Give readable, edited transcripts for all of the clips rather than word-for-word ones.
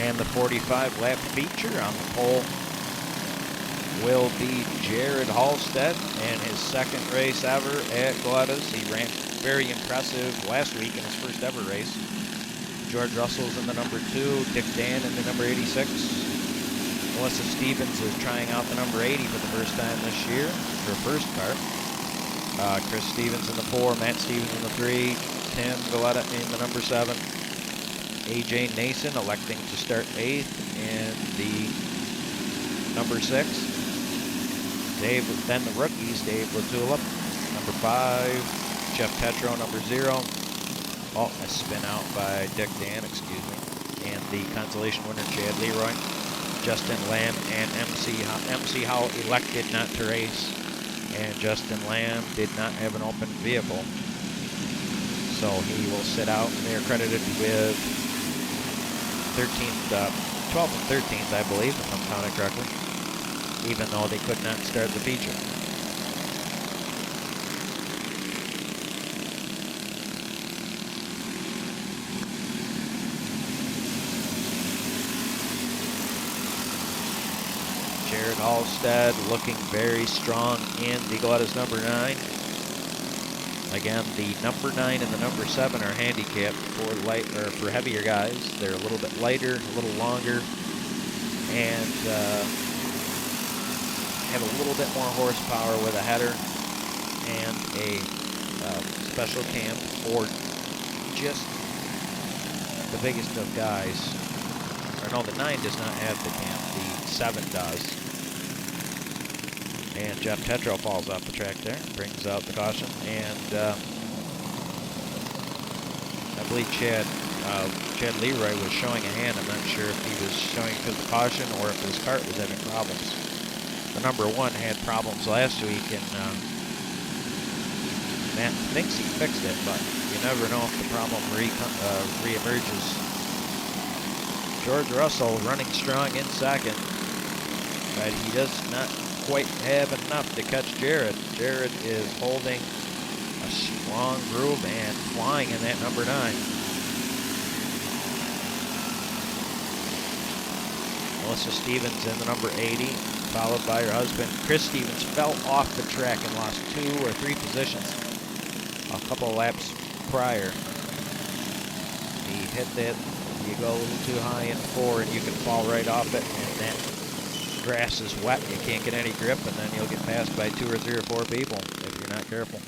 And the 45-lap feature on the pole will be Jared Halstead in his second race ever at Galletta's. He ran very impressive last week in his first ever race. George Russell's in the number 2, Dick Dan in the number 86. Melissa Stevens is trying out the number 80 for the first time this year, her first car. Chris Stevens in the 4, Matt Stevens in the 3, Tim Galletta in the number 7. AJ Nason electing to start 8th in the number 6. Dave, then the rookies, Dave Latula, number 5, Jeff Tetro, number 0. Oh, a spin out by Dick Dan, excuse me. And the consolation winner, Chad Leroy. Justin Lamb and MC Howe elected not to race. And Justin Lamb did not have an open vehicle. So he will sit out. They are credited with 12th and 13th, I believe, if I'm counting correctly, even though they could not start the feature. Jared Halstead looking very strong in the Galletta's number 9. Again, the number 9 and the number 7 are handicapped for heavier guys. They're a little bit lighter, a little longer, and have a little bit more horsepower with a header and a special cam, or just the biggest of guys. Or no, the 9 does not have the cam, the 7 does. And Jeff Tetro falls off the track there, brings out the caution, and I believe Chad Leroy was showing a hand. I'm not sure if he was showing because of caution or if his cart was having problems. The number 1 had problems last week, and Matt thinks he fixed it, but you never know if the problem re-emerges. George Russell running strong in second, but he does not quite have enough to catch Jared. Jared is holding a strong groove and flying in that number 9. Melissa Stevens in the number 80, followed by her husband. Chris Stevens fell off the track and lost 2 or 3 positions a couple of laps prior. He hit that, you go a little too high in 4 and you can fall right off it, and that grass is wet, you can't get any grip, and then you'll get passed by 2 or 3 or 4 people if you're not careful.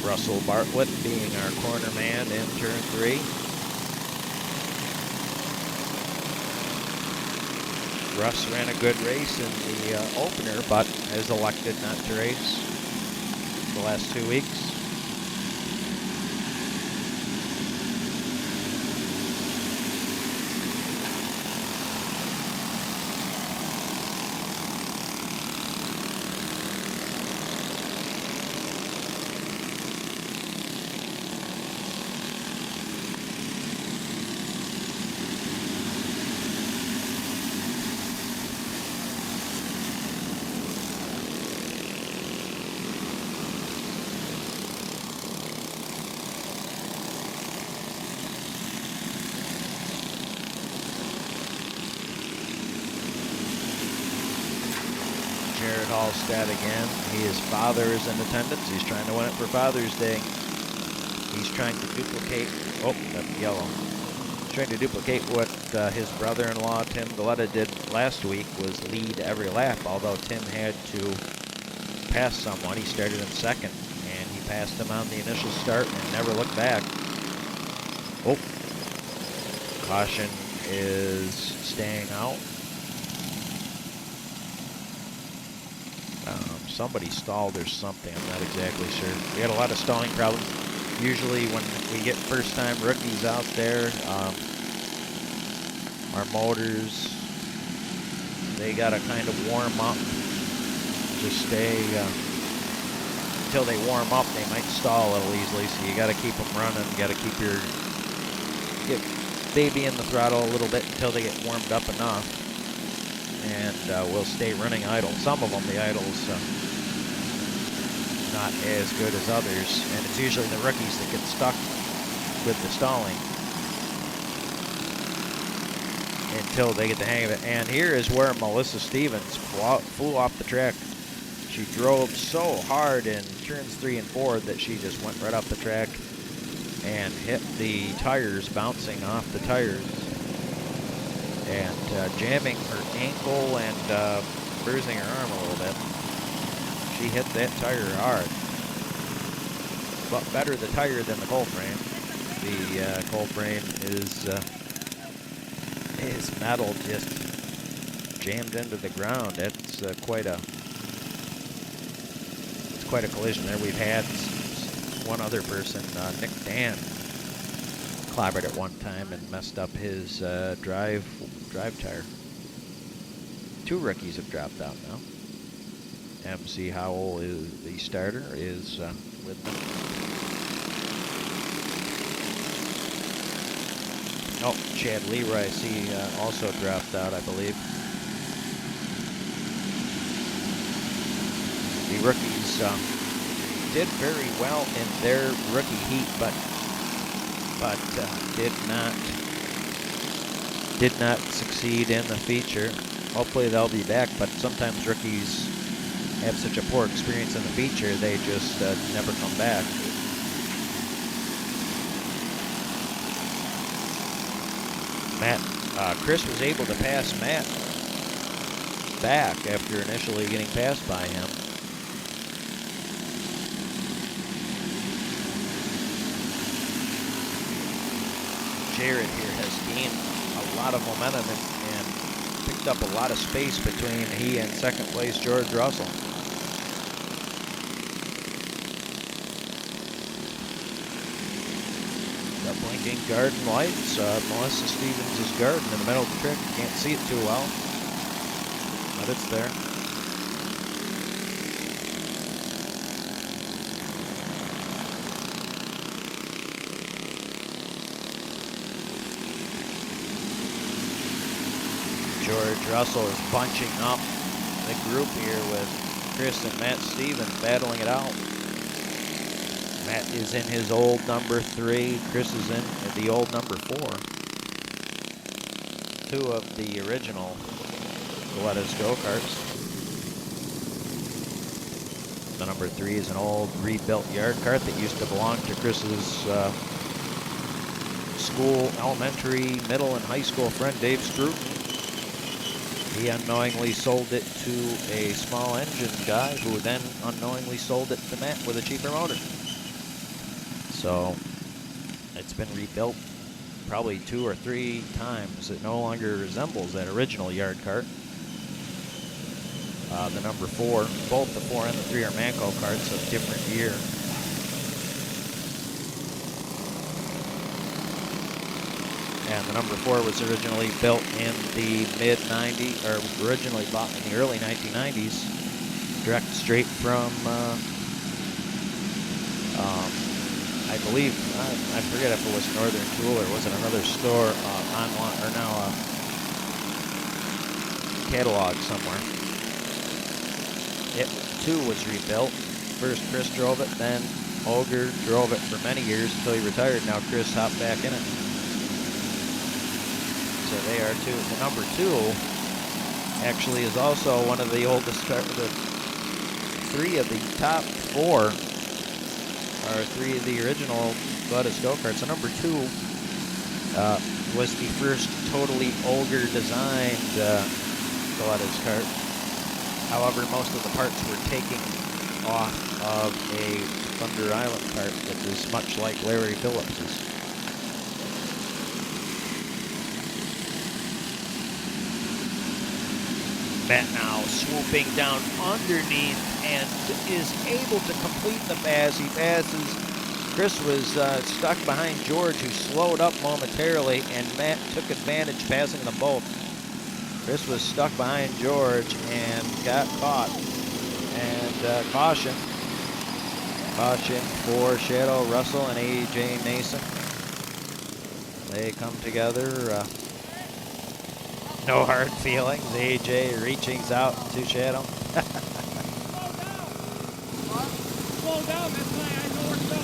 Russell Bartlett being our corner man in turn 3. Russ ran a good race in the opener, but has elected not to race the last 2 weeks. Jared Halstead again. His father is in attendance. He's trying to win it for Father's Day. He's trying to duplicate, oh, that's yellow. He's trying to duplicate what his brother-in-law, Tim Galletta, did last week, was lead every lap, although Tim had to pass someone. He started in second, and he passed him on the initial start and never looked back. Oh, caution is staying out. Somebody stalled or something, I'm not exactly sure. We had a lot of stalling problems. Usually when we get first-time rookies out there, our motors, they gotta kind of warm up to stay, until they warm up, they might stall a little easily, so you gotta keep them running, gotta keep baby in the throttle a little bit until they get warmed up enough, and will stay running idle. Some of them, the idle's not as good as others, and it's usually the rookies that get stuck with the stalling until they get the hang of it. And here is where Melissa Stevens flew off the track. She drove so hard in turns 3 and 4 that she just went right off the track and hit the tires, bouncing off the tires and jamming her ankle and bruising her arm a little bit. She hit that tire hard, but better the tire than the cold frame. The cold frame is metal just jammed into the ground. That's quite a collision there. We've had one other person, Nick Dan, clobbered at one time and messed up his drive tire. 2 rookies have dropped out now. MC Howell, is the starter, is with them. Oh, Chad Leroy, I see, also dropped out, I believe. The rookies did very well in their rookie heat, but did not succeed in the feature. Hopefully they'll be back, but sometimes rookies have such a poor experience in the feature, they just never come back. Chris was able to pass Matt back after initially getting passed by him. Jared here has gained a lot of momentum and picked up a lot of space between he and second place George Russell. The blinking garden lights. Melissa Stevens' garden in the middle of the track. You can't see it too well, but it's there. George Russell is bunching up the group here with Chris and Matt Stevens battling it out. Matt is in his old number 3. Chris is in the old number 4. 2 of the original Galletta's Go-Karts. The number 3 is an old rebuilt yard cart that used to belong to Chris's school, elementary, middle, and high school friend Dave Scruton. He unknowingly sold it to a small engine guy who then unknowingly sold it to Matt with a cheaper motor. So it's been rebuilt probably 2 or 3 times. It no longer resembles that original yard cart. The number 4, both the 4 and the 3 are Manco carts of different year. And the number 4 was originally built in the mid-90s, or originally bought in the early 1990s, direct straight from, I believe, I forget if it was Northern Tool or was it another store online, or now a catalog somewhere. It too was rebuilt. First Chris drove it, then Olger drove it for many years until he retired. Now Chris hopped back in it. So they are 2. The number 2 actually is also one of the oldest cars. The 3 of the top 4 are 3 of the original Galletta's Go-Karts. So number 2 was the first totally Olger designed Galletta's kart. However, most of the parts were taken off of a Thunder Island kart that is much like Larry Phillips's. Matt now swooping down underneath and is able to complete the pass. He passes. Chris was stuck behind George, who slowed up momentarily, and Matt took advantage, passing them both. Chris was stuck behind George and got caught. And caution. Caution for Shadow Russell and A.J. Nason. They come together. No hard feelings. AJ reaching out to Shadow. Slow down, that's why I know where to go.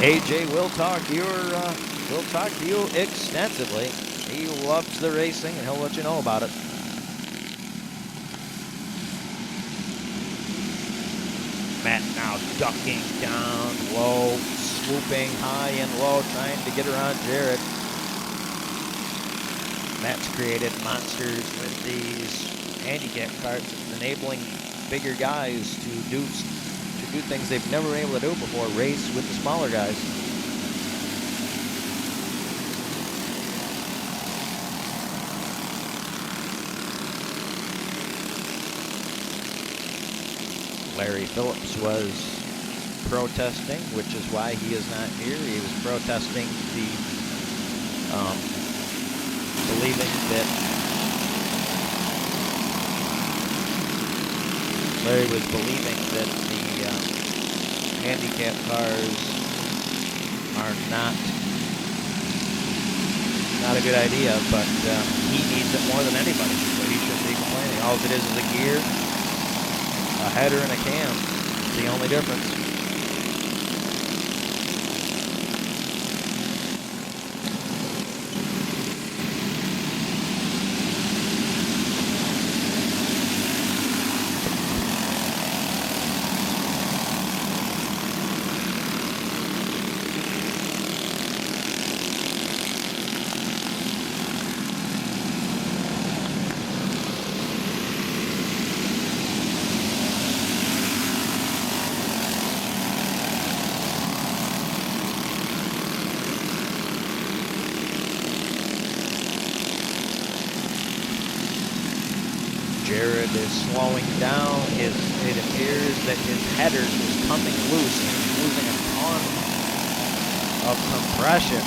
AJ will talk to you extensively. He loves the racing, and he'll let you know about it. Matt now ducking down low, swooping high and low, trying to get around Jared. Matt's created monsters with these handicap carts, enabling bigger guys to do things they've never been able to do before, race with the smaller guys. Larry Phillips was protesting, which is why he is not here. He was protesting the believing that Larry was believing that the handicap cars are not a good idea, but he needs it more than anybody, so he shouldn't be complaining. All it is a gear, a header, and a cam. It's the only difference. Jared is slowing down. It appears that his header is coming loose and he's losing a ton of compression.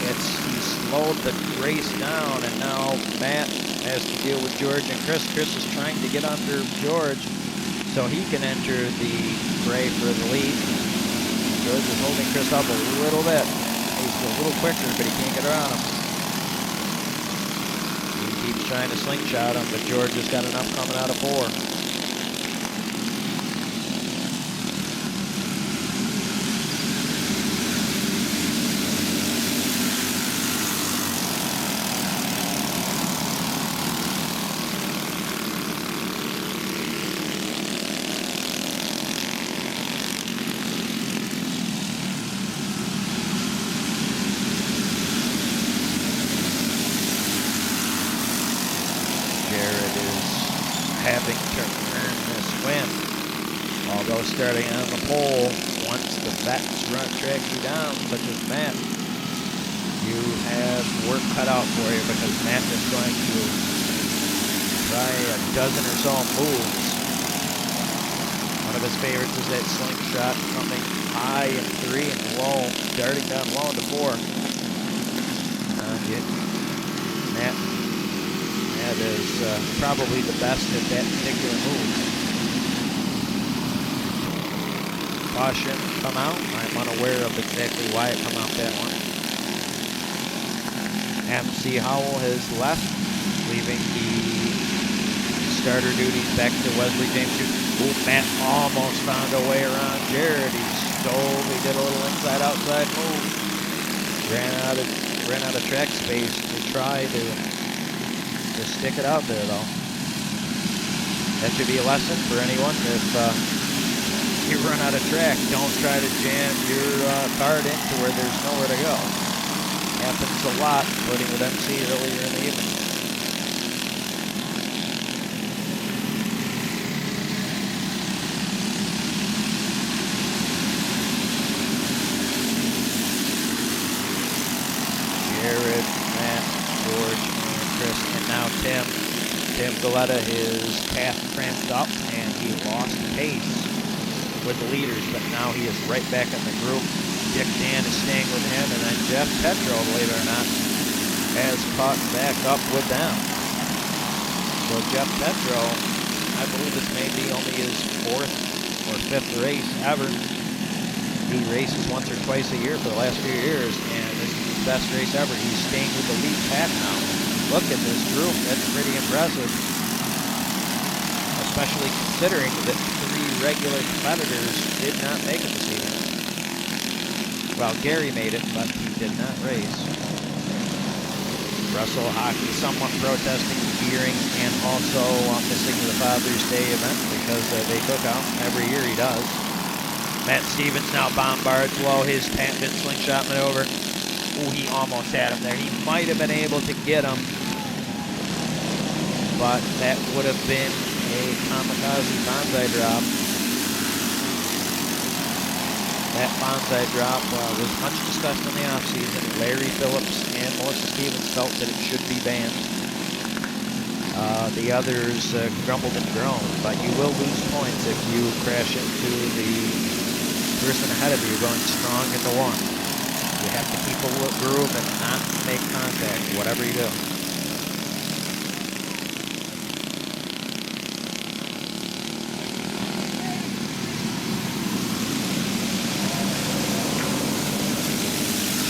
He slowed the race down, and now Matt has to deal with George and Chris. Chris is trying to get under George so he can enter the fray for the lead. George is holding Chris up a little bit. He's a little quicker, but he can't get around him. Keeps trying to slingshot him, but George has got enough coming out of 4. Having to earn this win. Although starting on the pole, once the vets track you down, such as Matt, you have work cut out for you, because Matt is going to try a dozen or so moves. One of his favorites is that slingshot, coming high and 3 and low, darting down low into 4. Matt is probably the best at that particular move. Caution come out. I'm unaware of exactly why it come out that one. MC Howell has left, leaving the starter duties back to Wesley James. Ooh, Matt almost found a way around Jared. He did a little inside-outside move. Ran out of track space to try to stick it out there, though. That should be a lesson for anyone. If you run out of track, don't try to jam your cart into where there's nowhere to go. Happens a lot, including with MC earlier in the evening. Jared, Matt, George, and Chris, and now Tim. Tim Galletta, his calf cramped up, and he lost pace with the leaders, but now he is right back in the group. Dick Dan is staying with him, and then Jeff Petro, believe it or not, has caught back up with them. So Jeff Petro, I believe this may be only his 4th or 5th race ever. He he races once or twice a year for the last few years, and this is his best race ever. He's staying with the lead pack now. Look at this group. That's pretty impressive, especially considering that 3 regular competitors did not make it this evening. Well, Gary made it, but he did not race. Russell Hockey somewhat protesting gearing and also missing the Father's Day event because they took out every year he does. Matt Stevens now bombards low his patented slingshot maneuver. Ooh, he almost had him there. He might have been able to get him, but that would have been a kamikaze bonsai drop. That bonsai drop was much discussed in the offseason. Larry Phillips and Melissa Stevens felt that it should be banned. The others grumbled and groaned, but you will lose points if you crash into the person ahead of you going strong into one. You have to keep a groove and not make contact, whatever you do.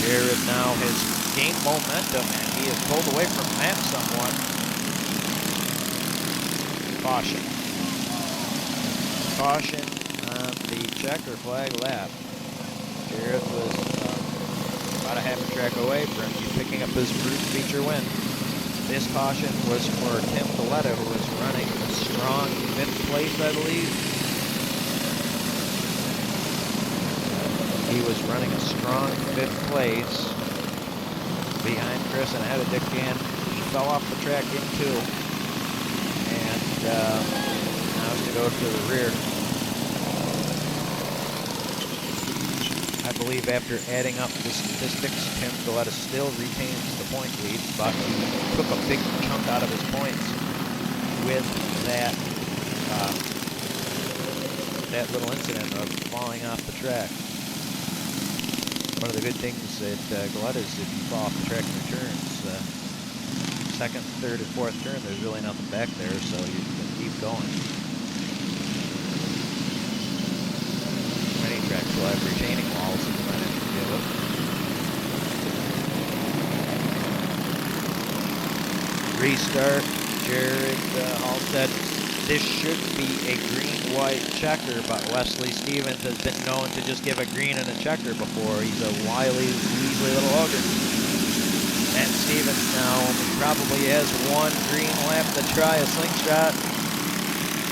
Jared now has gained momentum and he is pulled away from Matt somewhat. Caution. Caution on the checker flag lap. Jared was about a half a track away from picking up his first feature win. This caution was for Tim Galletta, who was running a strong 5th place, I believe. He was running a strong 5th place behind Chris and ahead of Dick Gann. He fell off the track in 2. And now he's to go to the rear. I believe after adding up the statistics, Tim Galletta still retains the point lead, but he took a big chunk out of his points with that that little incident of falling off the track. One of the good things at Galletta is if you fall off the track in your turns, 2nd, 3rd, and 4th turn, there's really nothing back there, so you can keep going. Many tracks will have retaining walls that you might have to deal with. Restart, Jared Halstead. This should be a green-white checker, but Wesley Stevens has been known to just give a green and a checker before. He's a wily, weaselly little ogre. Matt Stevens now probably has 1 green lap to try a slingshot.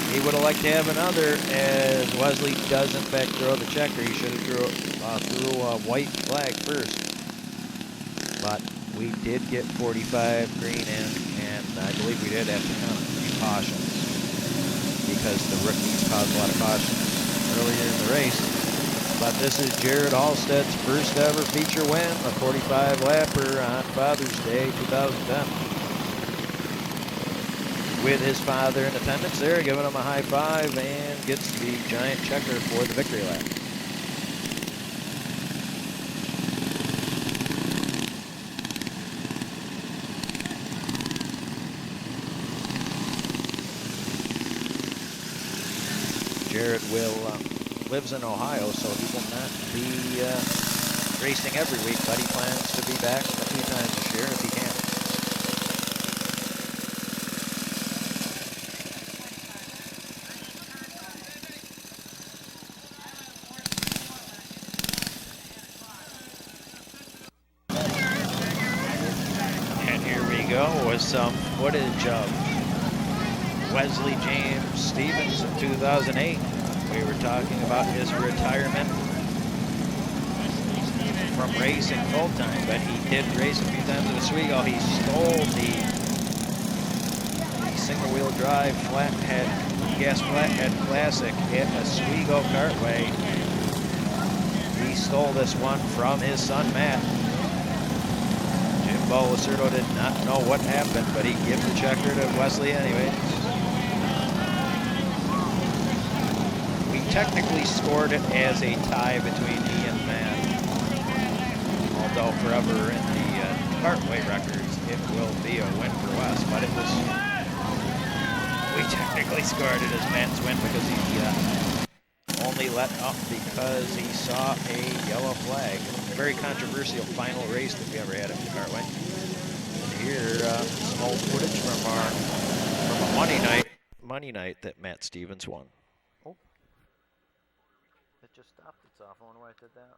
He would have liked to have another, as Wesley does in fact throw the checker. He should have threw a white flag first. But we did get 45 green in, and I believe we did have to count cautions, because the rookies caused a lot of cautions earlier in the race. But this is Jared Halstead's first ever feature win, a 45 lapper on Father's Day 2010. With his father in attendance there, giving him a high five, and gets the giant checker for the victory lap. Jared lives in Ohio, so he will not be racing every week, but he plans to be back a few times this year if he can. And here we go with some footage of Wesley James Stevens in 2008. We were talking about his retirement from racing full-time, but he did race a few times at Oswego. He stole the single-wheel drive flathead, gas flathead classic at Oswego Kartway. He stole this one from his son, Matt. Jimbo Lacerdo did not know what happened, but he gave the checker to Wesley anyways. Technically scored it as a tie between me and Matt, although forever in the Kartway records it will be a win for Wes, but it was, we technically scored it as Matt's win because he only let up because he saw a yellow flag. Very controversial final race that we ever had at the Cartway. And here, some old footage from a Monday night that Matt Stevens won. Oh, it just stopped itself. I wonder why it did that.